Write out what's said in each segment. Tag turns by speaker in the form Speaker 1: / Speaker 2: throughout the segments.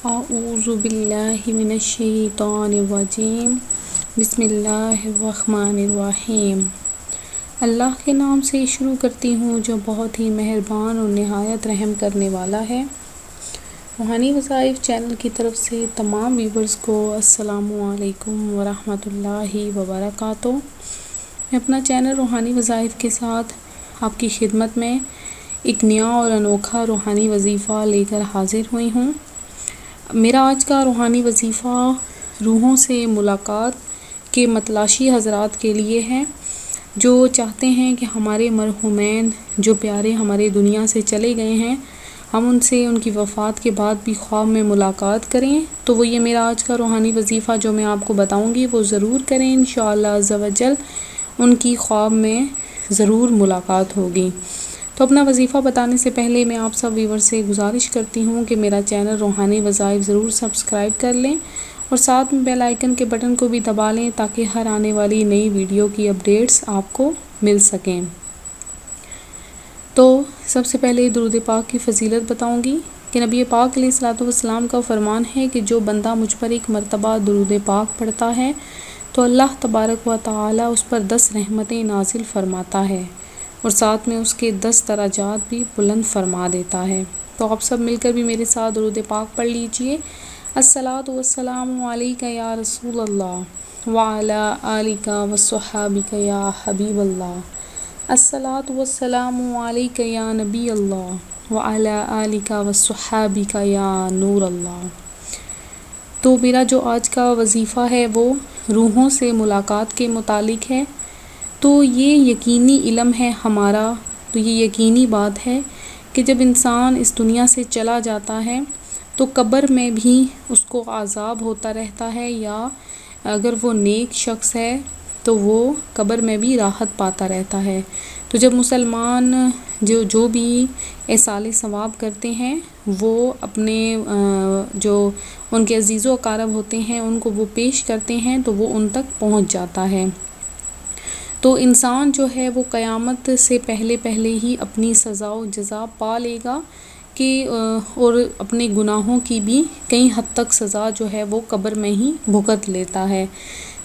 Speaker 1: اعوذ باللہ من الشیطان الرجیم بسم اللہ الرحمن الرحیم۔ اللہ کے نام سے شروع کرتی ہوں جو بہت ہی مہربان اور نہایت رحم کرنے والا ہے۔ روحانی وظائف چینل کی طرف سے تمام ویورز کو السلام علیکم ورحمۃ اللہ وبرکاتہ۔ میں اپنا چینل روحانی وظائف کے ساتھ آپ کی خدمت میں ایک نیا اور انوکھا روحانی وظیفہ لے کر حاضر ہوئی ہوں۔ میرا آج کا روحانی وظیفہ روحوں سے ملاقات کے متلاشی حضرات کے لیے ہے، جو چاہتے ہیں کہ ہمارے مرحومین جو پیارے ہمارے دنیا سے چلے گئے ہیں، ہم ان سے ان کی وفات کے بعد بھی خواب میں ملاقات کریں۔ تو وہ یہ میرا آج کا روحانی وظیفہ جو میں آپ کو بتاؤں گی وہ ضرور کریں، انشاءاللہ عز و جل ان کی خواب میں ضرور ملاقات ہوگی۔ تو اپنا وظیفہ بتانے سے پہلے میں آپ سب ویور سے گزارش کرتی ہوں کہ میرا چینل روحانی وظائف ضرور سبسکرائب کر لیں اور ساتھ میں بیل آئیکن کے بٹن کو بھی دبا لیں تاکہ ہر آنے والی نئی ویڈیو کی اپڈیٹس آپ کو مل سکیں۔ تو سب سے پہلے درود پاک کی فضیلت بتاؤں گی کہ نبی پاک علیہ الصلوۃ والسلام کا فرمان ہے کہ جو بندہ مجھ پر ایک مرتبہ درود پاک پڑھتا ہے تو اللہ تبارک و تعالی اس پر 10 رحمتیں نازل فرماتا ہے اور ساتھ میں اس کے 10 درجات بھی بلند فرما دیتا ہے۔ تو آپ سب مل کر بھی میرے ساتھ درود پاک پڑھ لیجئے۔ الصلاۃ والسلام علیک یا رسول اللہ وعلی آلک وصحابک یا حبیب اللہ۔ الصلاۃ والسلام علیک یا نبی اللہ وعلی آلک وصحابک یا نور اللہ۔ تو میرا جو آج کا وظیفہ ہے وہ روحوں سے ملاقات کے متعلق ہے۔ تو یہ یقینی علم ہے ہمارا، تو یہ یقینی بات ہے کہ جب انسان اس دنیا سے چلا جاتا ہے تو قبر میں بھی اس کو عذاب ہوتا رہتا ہے، یا اگر وہ نیک شخص ہے تو وہ قبر میں بھی راحت پاتا رہتا ہے۔ تو جب مسلمان جو بھی ایصال ثواب کرتے ہیں وہ اپنے جو ان کے عزیز و اقارب ہوتے ہیں ان کو وہ پیش کرتے ہیں تو وہ ان تک پہنچ جاتا ہے۔ تو انسان جو ہے وہ قیامت سے پہلے ہی اپنی سزا و جزا پا لے گا کہ اور اپنے گناہوں کی بھی کئی حد تک سزا جو ہے وہ قبر میں ہی بھگت لیتا ہے۔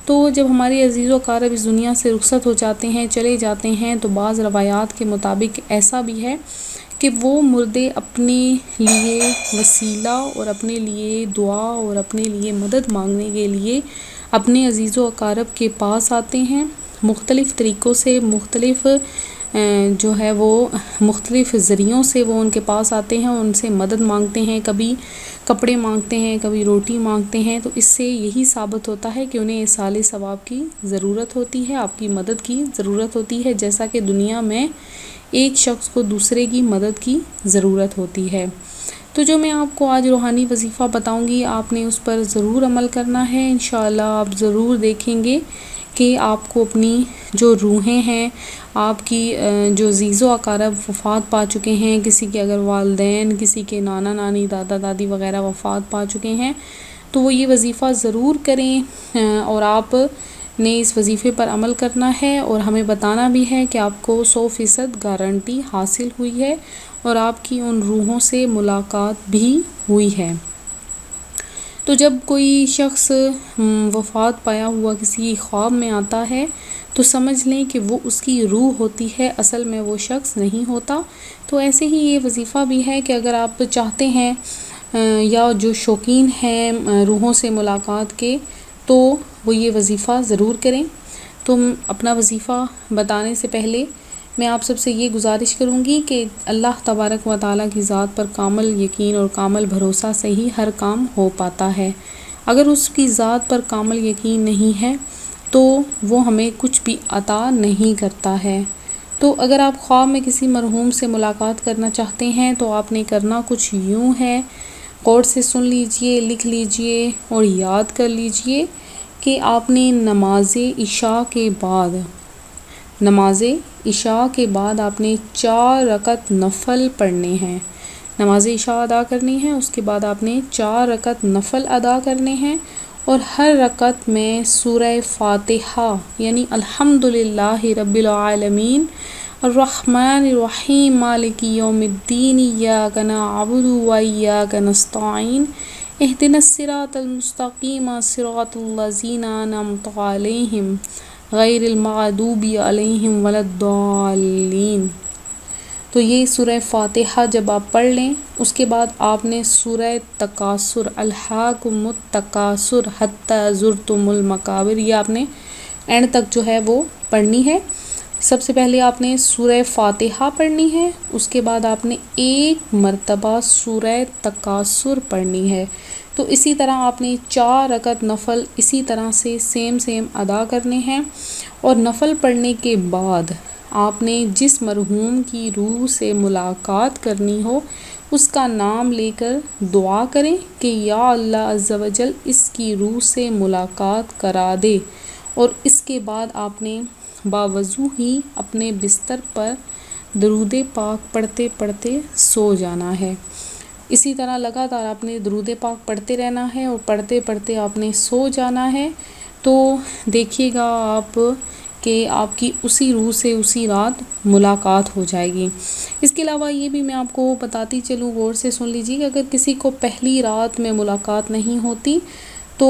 Speaker 1: تو جب ہمارے عزیز و اقارب اس دنیا سے رخصت ہو جاتے ہیں، چلے جاتے ہیں، تو بعض روایات کے مطابق ایسا بھی ہے کہ وہ مردے اپنے لیے وسیلہ اور اپنے لیے دعا اور اپنے لیے مدد مانگنے کے لیے اپنے عزیز و اقارب کے پاس آتے ہیں، مختلف طریقوں سے مختلف جو ہے وہ مختلف ذریعوں سے وہ ان کے پاس آتے ہیں، ان سے مدد مانگتے ہیں، کبھی کپڑے مانگتے ہیں، کبھی روٹی مانگتے ہیں۔ تو اس سے یہی ثابت ہوتا ہے کہ انہیں ایصال ثواب کی ضرورت ہوتی ہے، آپ کی مدد کی ضرورت ہوتی ہے، جیسا کہ دنیا میں ایک شخص کو دوسرے کی مدد کی ضرورت ہوتی ہے۔ تو جو میں آپ کو آج روحانی وظیفہ بتاؤں گی آپ نے اس پر ضرور عمل کرنا ہے، انشاءاللہ آپ ضرور دیکھیں گے کہ آپ کو اپنی جو روحیں ہیں، آپ کی جو عزیز و اقارب وفات پا چکے ہیں، کسی کے اگر والدین، کسی کے نانا نانی، دادا دادی وغیرہ وفات پا چکے ہیں، تو وہ یہ وظیفہ ضرور کریں اور آپ نے اس وظیفے پر عمل کرنا ہے اور ہمیں بتانا بھی ہے کہ آپ کو 100% گارنٹی حاصل ہوئی ہے اور آپ کی ان روحوں سے ملاقات بھی ہوئی ہے۔ تو جب کوئی شخص وفات پایا ہوا کسی خواب میں آتا ہے تو سمجھ لیں کہ وہ اس کی روح ہوتی ہے، اصل میں وہ شخص نہیں ہوتا۔ تو ایسے ہی یہ وظیفہ بھی ہے کہ اگر آپ چاہتے ہیں یا جو شوقین ہیں روحوں سے ملاقات کے تو وہ یہ وظیفہ ضرور کریں۔ تو اپنا وظیفہ بتانے سے پہلے میں آپ سب سے یہ گزارش کروں گی کہ اللہ تبارک و تعالیٰ کی ذات پر کامل یقین اور کامل بھروسہ سے ہی ہر کام ہو پاتا ہے۔ اگر اس کی ذات پر کامل یقین نہیں ہے تو وہ ہمیں کچھ بھی عطا نہیں کرتا ہے۔ تو اگر آپ خواب میں کسی مرحوم سے ملاقات کرنا چاہتے ہیں تو آپ نے کرنا کچھ یوں ہے، غور سے سن لیجئے، لکھ لیجئے اور یاد کر لیجئے کہ آپ نے نماز عشاء کے بعد آپ نے 4 رکعت نفل پڑھنے ہیں۔ نماز عشاء ادا کرنی ہے، اس کے بعد آپ نے 4 رکعت نفل ادا کرنے ہیں اور ہر رکعت میں سورہ فاتحہ یعنی الحمدللہ رب العالمین الرحمن الرحیم مالک یوم الدین ایاک نعبد و ایاک نستعین اہدنا الصراط المستقیم صراط الذین انعمت علیہم غیر المغضوب علیہم ولا الضالین۔ تو یہ سورہ فاتحہ جب آپ پڑھ لیں اس کے بعد آپ نے سورہ تکاثر الہاکم التکاثر حتی زرتم المقابر، یہ آپ نے اینڈ تک جو ہے وہ پڑھنی ہے۔ سب سے پہلے آپ نے سورہ فاتحہ پڑھنی ہے، اس کے بعد آپ نے ایک مرتبہ سورہ تکاثر پڑھنی ہے۔ تو اسی طرح آپ نے 4 رکعت نفل اسی طرح سے سیم ادا کرنے ہیں، اور نفل پڑھنے کے بعد آپ نے جس مرحوم کی روح سے ملاقات کرنی ہو اس کا نام لے کر دعا کریں کہ یا اللہ عز و جل اس کی روح سے ملاقات کرا دے، اور اس کے بعد آپ نے باوضو ہی اپنے بستر پر درود پاک پڑھتے پڑھتے سو جانا ہے۔ اسی طرح لگاتار آپ نے درود پاک پڑھتے رہنا ہے اور پڑھتے پڑھتے آپ نے سو جانا ہے۔ تو دیکھیے گا آپ کہ آپ کی اسی روح سے اسی رات ملاقات ہو جائے گی۔ اس کے علاوہ یہ بھی میں آپ کو بتاتی چلوں، غور سے سن لیجیے کہ اگر کسی کو پہلی رات میں ملاقات نہیں ہوتی تو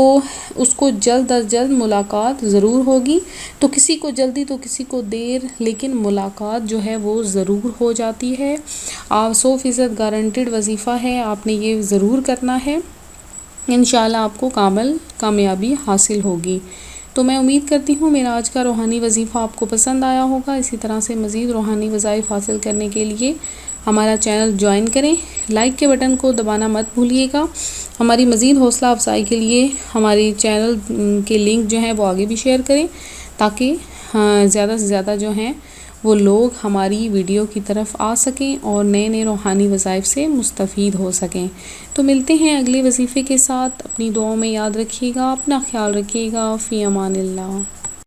Speaker 1: اس کو جلد از جلد ملاقات ضرور ہوگی، تو کسی کو جلدی تو کسی کو دیر، لیکن ملاقات جو ہے وہ ضرور ہو جاتی ہے۔ آپ 100% گارنٹیڈ وظیفہ ہے، آپ نے یہ ضرور کرنا ہے، انشاءاللہ آپ کو کامل کامیابی حاصل ہوگی۔ تو میں امید کرتی ہوں میرا آج کا روحانی وظیفہ آپ کو پسند آیا ہوگا۔ اسی طرح سے مزید روحانی وظائف حاصل کرنے کے لیے ہمارا چینل جوائن کریں، لائک کے بٹن کو دبانا مت بھولیے گا۔ ہماری مزید حوصلہ افزائی کے لیے ہماری چینل کے لنک جو ہیں وہ آگے بھی شیئر کریں، تاکہ زیادہ سے زیادہ جو ہیں وہ لوگ ہماری ویڈیو کی طرف آ سکیں اور نئے روحانی وظائف سے مستفید ہو سکیں۔ تو ملتے ہیں اگلے وظیفے کے ساتھ، اپنی دعاؤں میں یاد رکھیے گا، اپنا خیال رکھیے گا، فی امان اللہ۔